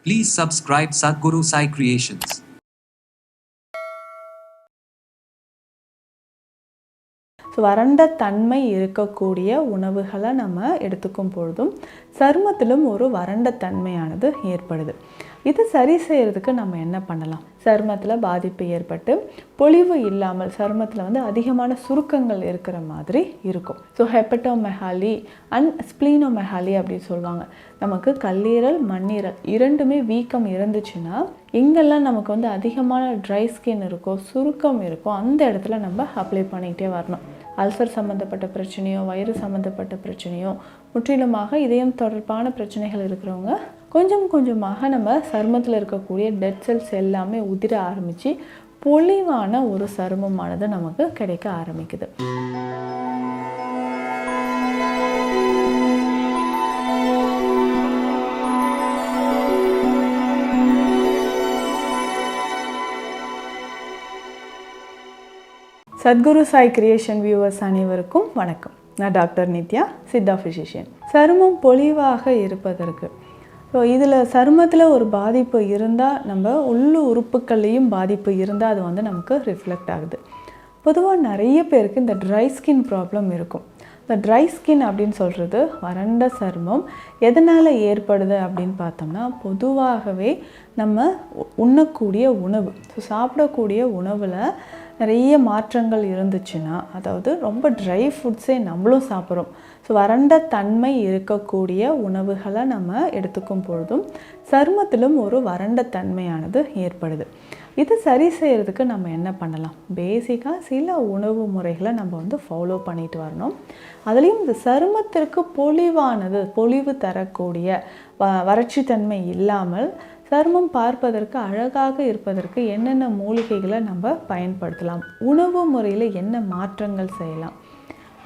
Please subscribe Sadhguru Sai Creations. வறண்ட தன்மை இருக்கக்கூடிய உணவுகளை நம்ம எடுத்துக்கும் பொழுதும் சருமத்திலும் ஒரு வறண்ட தன்மையானது ஏற்படுது. இது சரி செய்கிறதுக்கு நம்ம என்ன பண்ணலாம்? சருமத்தில் பாதிப்பு ஏற்பட்டு பொலிவு இல்லாமல் சருமத்தில் அதிகமான சுருக்கங்கள் இருக்கிற மாதிரி இருக்கும். ஸோ ஹெப்படோமெகாலி அண்ட் ஸ்ப்ளீனோமெகாலி அப்படின்னு சொல்லுவாங்க. நமக்கு கல்லீரல் மண்ணீரல் இரண்டுமே வீக்கம் இருந்துச்சுன்னா எங்கெல்லாம் நமக்கு அதிகமான ட்ரை ஸ்கின் இருக்கோ சுருக்கம் இருக்கோ அந்த இடத்துல நம்ம அப்ளை பண்ணிக்கிட்டே வரணும். அல்சர் சம்மந்தப்பட்ட பிரச்சனையோ வயிறு சம்மந்தப்பட்ட பிரச்சனையோ முற்றிலுமாக இதயம் தொடர்பான பிரச்சனைகள் இருக்கிறவங்க கொஞ்சம் கொஞ்சமாக நம்ம சருமத்தில் இருக்கக்கூடிய டெட் செல்ஸ் எல்லாமே உதிர ஆரம்பித்து பொலிவான ஒரு சருமமானது நமக்கு கிடைக்க ஆரம்பிக்குது. சத்குரு சாய் கிரியேஷன் வியூவர்ஸ் அனைவருக்கும் வணக்கம். நான் டாக்டர் நித்யா, சித்தா ஃபிசிஷியன். சருமம் பொலிவாக இருப்பதற்கு இதில் சருமத்தில் ஒரு பாதிப்பு இருந்தால் நம்ம உள்ளு உறுப்புகள்லேயும் பாதிப்பு இருந்தால் அது நமக்கு ரிஃப்ளெக்ட் ஆகுது. பொதுவாக நிறைய பேருக்கு இந்த ட்ரை ஸ்கின் ப்ராப்ளம் இருக்கும். இந்த ட்ரை ஸ்கின் அப்படின்னு சொல்கிறது வறண்ட சருமம் எதனால் ஏற்படுது அப்படின்னு பார்த்தோம்னா பொதுவாகவே நம்ம உண்ணக்கூடிய உணவு, சாப்பிடக்கூடிய உணவில் நிறைய மாற்றங்கள் இருந்துச்சுன்னா, அதாவது ரொம்ப ட்ரை ஃபுட்ஸே நம்மளும் சாப்பிட்றோம். ஸோ வறண்ட தன்மை இருக்கக்கூடிய உணவுகளை நம்ம எடுத்துக்கும் பொழுதும் சருமத்திலும் ஒரு வறண்ட தன்மையானது ஏற்படுது. இது சரி செய்கிறதுக்கு நம்ம என்ன பண்ணலாம்? பேசிக்காக சில உணவு முறைகளை நம்ம ஃபாலோ பண்ணிட்டு வரணும். அதுலேயும் இந்த சருமத்திற்கு பொலிவு தரக்கூடிய வறட்சி தன்மை இல்லாமல் சருமம் பார்ப்பதற்கு அழகாக இருப்பதற்கு என்னென்ன மூலிகைகளை நம்ம பயன்படுத்தலாம், உணவு முறையில் என்ன மாற்றங்கள் செய்யலாம்.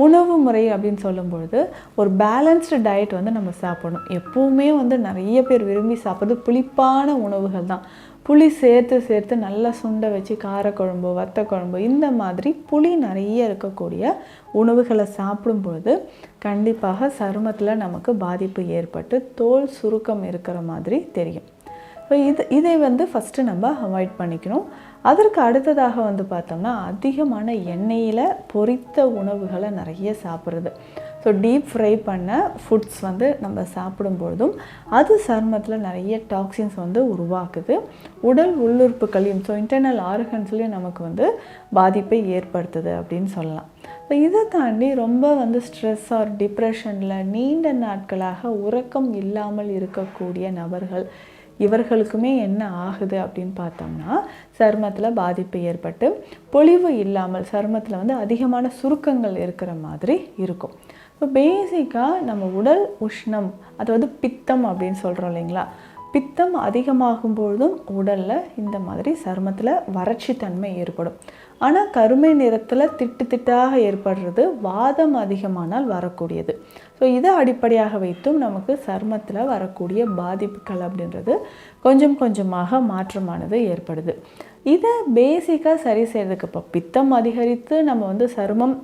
உணவு முறை அப்படின்னு சொல்லும்பொழுது ஒரு பேலன்ஸ்டு டயட் நம்ம சாப்பிடணும். எப்போவுமே நிறைய பேர் விரும்பி சாப்பிட்றது புளிப்பான உணவுகள் தான். புளி சேர்த்து நல்லா சுண்டை வச்சு காரக்குழம்பு வத்த குழம்பு இந்த மாதிரி புளி நிறைய இருக்கக்கூடிய உணவுகளை சாப்பிடும்பொழுது கண்டிப்பாக சருமத்தில் நமக்கு பாதிப்பு ஏற்பட்டு தோல் சுருக்கம் இருக்கிற மாதிரி தெரியும். ஸோ இதை ஃபஸ்ட்டு நம்ம அவாய்ட் பண்ணிக்கணும். அதற்கு அடுத்ததாக பார்த்தோம்னா அதிகமான எண்ணெயில் பொரித்த உணவுகளை நிறைய சாப்பிட்றது. ஸோ டீப் ஃப்ரை பண்ண ஃபுட்ஸ் நம்ம சாப்பிடும்பொழுதும் அது சருமத்தில் நிறைய டாக்ஸின்ஸ் உருவாக்குது. உடல் உள்ளுறுப்புகளையும் இன்டர்னல் ஆர்கன்ஸ்லையும் நமக்கு பாதிப்பை ஏற்படுத்துது அப்படின்னு சொல்லலாம். ஸோ இதை தாண்டி ரொம்ப ஸ்ட்ரெஸ் ஆர் டிப்ரெஷனில் நீண்ட நாட்களாக உறக்கம் இல்லாமல் இருக்கக்கூடிய நபர்கள் இவர்களுக்குமே என்ன ஆகுது அப்படின்னு பார்த்தோம்னா சருமத்தில் பாதிப்பு ஏற்பட்டு பொலிவு இல்லாமல் சருமத்தில் அதிகமான சுருக்கங்கள் இருக்கிற மாதிரி இருக்கும். இப்போ பேசிக்காக நம்ம உடல் உஷ்ணம், அதாவது பித்தம் அப்படின்னு சொல்கிறோம் இல்லைங்களா, பித்தம் அதிகமாகும் பொழுதும் உடலில் இந்த மாதிரி சருமத்தில் வறட்சி தன்மை ஏற்படும். ஆனால் கருமை நிறத்தில் திட்டாக ஏற்படுறது வாதம் அதிகமானால் வரக்கூடியது. ஸோ இதை அடிப்படையாக வைத்தும் நமக்கு சருமத்தில் வரக்கூடிய பாதிப்புகள் அப்படின்றது கொஞ்சம் கொஞ்சமாக மாற்றமானது ஏற்படுது. இதை பேசிக்காக சரி செய்கிறதுக்கு இப்போ பித்தம் அதிகரித்து நம்ம சருமம்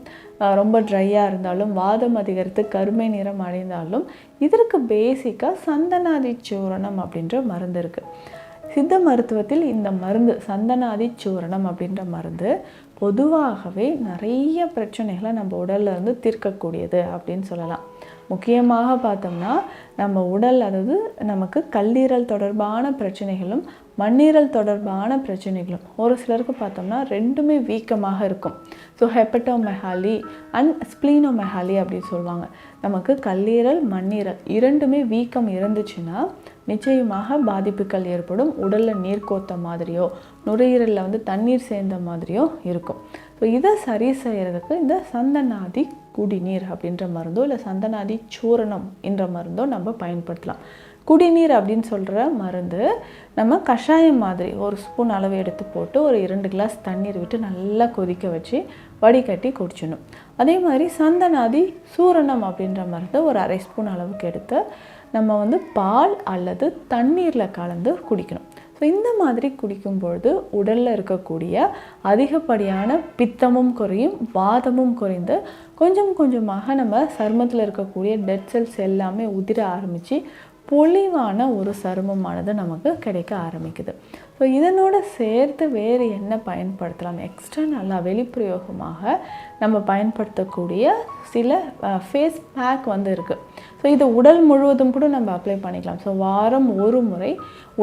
ரொம்ப ட்ரையாக இருந்தாலும் வாதம் அதிகரித்து கருமை நிறம் அடைந்தாலும் இதற்கு பேசிக்காக சந்தனாதி சூரணம் அப்படின்ற மருந்து இருக்குது. சித்த மருத்துவத்தில் இந்த மருந்து சந்தனாதி சூரணம் அப்படின்ற மருந்து பொதுவாகவே நிறைய பிரச்சனைகளை நம்ம உடல்ல தீர்க்கக்கூடியது அப்படின்னு சொல்லலாம். முக்கியமாக பார்த்தோம்னா நம்ம உடல், அதாவது நமக்கு கல்லீரல் தொடர்பான பிரச்சனைகளும் மண்ணீரல் தொடர்பான பிரச்சனைகளும் ஒரு சிலருக்கு பார்த்தோம்னா ரெண்டுமே வீக்கமாக இருக்கும். ஸோ ஹெப்படோமெகாலி அண்ட் ஸ்ப்ளீனோமெகாலி அப்படின்னு சொல்லுவாங்க. நமக்கு கல்லீரல் மண்ணீரல் இரண்டுமே வீக்கம் இருந்துச்சுன்னா நிச்சயமாக பாதிப்புகள் ஏற்படும். உடலில் நீர் கோத்த மாதிரியோ நுரையீரலில் தண்ணீர் சேர்ந்த மாதிரியோ இருக்கும். ஸோ இதை சரி செய்கிறதுக்கு இந்த சந்தனாதி குடிநீர் அப்படின்ற மருந்தோ இல்லை சந்தனாதி சூரணம் என்ற மருந்தோ நம்ம பயன்படுத்தலாம். குடிநீர் அப்படின்னு சொல்கிற மருந்து நம்ம கஷாயம் மாதிரி ஒரு ஸ்பூன் அளவு எடுத்து போட்டு ஒரு 2 கிளாஸ் தண்ணீர் விட்டு நல்லா கொதிக்க வச்சு வடிகட்டி குடிச்சிடணும். அதே மாதிரி சந்தனாதி சூரணம் அப்படின்ற மருந்து ஒரு 1/2 ஸ்பூன் அளவுக்கு எடுத்து நம்ம பால் அல்லது தண்ணீரில் கலந்து குடிக்கணும். ஸோ இந்த மாதிரி குடிக்கும் பொழுது உடலில் இருக்கக்கூடிய அதிகப்படியான பித்தமும் குறையும், வாதமும் குறைந்து கொஞ்சம் கொஞ்சமாக நம்ம சருமத்தில் இருக்கக்கூடிய டெட் செல்ஸ் எல்லாமே உதிர ஆரம்பித்து பொலிவான ஒரு சருமமானது நமக்கு கிடைக்க ஆரம்பிக்குது. ஸோ இதனோட சேர்த்து வேறு என்ன பயன்படுத்தலாம்? எக்ஸ்டர்னலாக வெளிப்பிரயோகமாக நம்ம பயன்படுத்தக்கூடிய சில ஃபேஸ் பேக் இருக்குது. ஸோ இது உடல் முழுவதும் கூட நம்ம அப்ளை பண்ணிக்கலாம். ஸோ வாரம் ஒரு முறை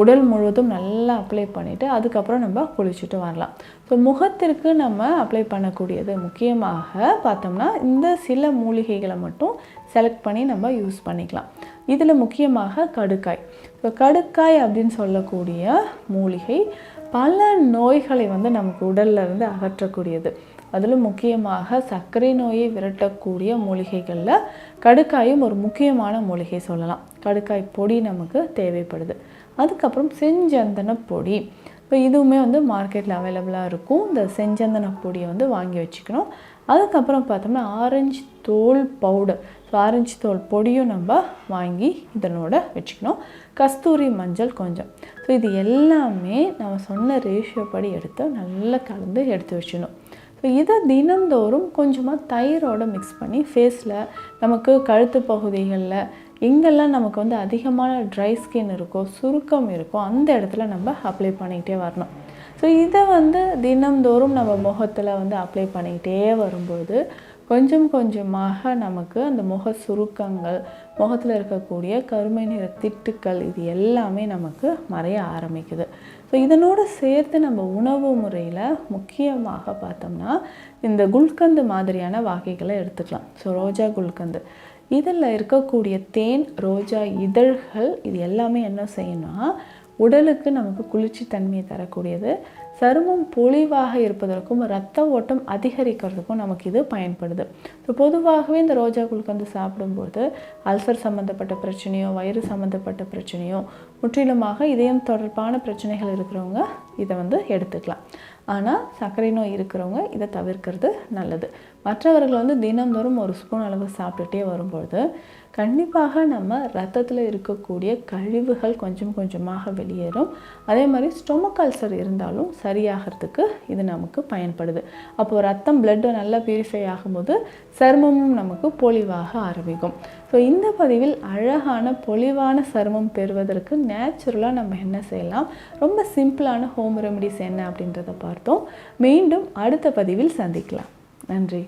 உடல் முழுவதும் நல்லா அப்ளை பண்ணிவிட்டு அதுக்கப்புறம் நம்ம குளிச்சுட்டு வரலாம். ஸோ முகத்திற்கு நம்ம அப்ளை பண்ணக்கூடியது முக்கியமாக பார்த்தோம்னா இந்த சில மூலிகைகளை மட்டும் செலக்ட் பண்ணி நம்ம யூஸ் பண்ணிக்கலாம். இதில் முக்கியமாக கடுக்காய். ஸோ கடுக்காய் அப்படின்னு சொல்லக்கூடிய மூலிகை பல நோய்களை நமக்கு உடல்ல இருந்து அகற்றக்கூடியது. அதில் முக்கியமாக சர்க்கரை நோயை விரட்டக்கூடிய மூலிகைகளில் கடுக்காயும் ஒரு முக்கியமான மூலிகை சொல்லலாம். கடுக்காய் பொடி நமக்கு தேவைப்படுது. அதுக்கப்புறம் செஞ்சந்தன பொடி. இப்போ இதுவுமே மார்க்கெட்டில் அவைலபிளாக இருக்கும். இந்த செஞ்சந்தன பொடியை வாங்கி வச்சுக்கணும். அதுக்கப்புறம் பார்த்தோம்னா ஆரஞ்சு தோல் பவுடர். ஸோ ஆரஞ்சு தோல் பொடியும் நம்ம வாங்கி இதனோட வச்சுக்கணும். கஸ்தூரி மஞ்சள் கொஞ்சம். ஸோ இது எல்லாமே நம்ம சொன்ன ரேஷியோ படி எடுத்து நல்லா கலந்து எடுத்து வச்சிடணும். ஸோ இதை தினந்தோறும் கொஞ்சமாக தயிரோடு மிக்ஸ் பண்ணி ஃபேஸில் நமக்கு கழுத்து பகுதிகளில் எங்கெல்லாம் நமக்கு அதிகமான ட்ரை ஸ்கின் இருக்கோ, சுருக்கம் இருக்கோ, அந்த இடத்துல நம்ம அப்ளை பண்ணிக்கிட்டே வரணும். ஸோ இதை தினந்தோறும் நம்ம முகத்தில் அப்ளை பண்ணிக்கிட்டே வரும்போது கொஞ்சம் கொஞ்சமாக நமக்கு அந்த முக சுருக்கங்கள், முகத்தில் இருக்கக்கூடிய கருமை நிற திட்டுக்கள் இது எல்லாமே நமக்கு மறைய ஆரம்பிக்குது. ஸோ இதனோடு சேர்த்து நம்ம உணவு முறையில் முக்கியமாக பார்த்தோம்னா இந்த குல்கந்து மாதிரியான வகைகளை எடுத்துக்கலாம். ஸோ ரோஜா குல்கந்து இதில் இருக்கக்கூடிய தேன், ரோஜா இதழ்கள் இது எல்லாமே என்ன செய்யணும்னா உடலுக்கு நமக்கு குளிர்ச்சி தன்மையை தரக்கூடியது. சருமம் பொலிவாக இருப்பதற்கும் இரத்த ஓட்டம் அதிகரிக்கிறதுக்கும் நமக்கு இது பயன்படுது. ஸோ பொதுவாகவே இந்த ரோஜா குல்கந்து சாப்பிடும்போது அல்சர் சம்மந்தப்பட்ட பிரச்சனையோ, வயிறு சம்மந்தப்பட்ட பிரச்சனையோ, முற்றிலுமாக இதயம் தொடர்பான பிரச்சனைகள் இருக்கிறவங்க இதை எடுத்துக்கலாம். ஆனால் சர்க்கரை நோய் இருக்கிறவங்க இதை தவிர்க்கிறது நல்லது. மற்றவர்கள் தினந்தோறும் ஒரு ஸ்பூன் அளவு சாப்பிட்டுட்டே வரும்பொழுது கண்டிப்பாக நம்ம ரத்தத்தில் இருக்கக்கூடிய கழிவுகள் கொஞ்சம் கொஞ்சமாக வெளியேறும். அதே மாதிரி ஸ்டொமக் அல்சர் இருந்தாலும் சரியாகிறதுக்கு இது நமக்கு பயன்படுது. அப்போது ரத்தம் பிளட்டு நல்லா பியூரிஃபை ஆகும்போது சருமமும் நமக்கு பொலிவாக ஆரம்பிக்கும். ஸோ இந்த பதிவில் அழகான பொலிவான சருமம் பெறுவதற்கு நேச்சுரலாக நம்ம என்ன செய்யலாம், ரொம்ப சிம்பிளான ஹோம் ரெமெடிஸ் என்ன அப்படின்றத பார்த்தோம். மீண்டும் அடுத்த பதிவில் சந்திக்கலாம். நன்றி.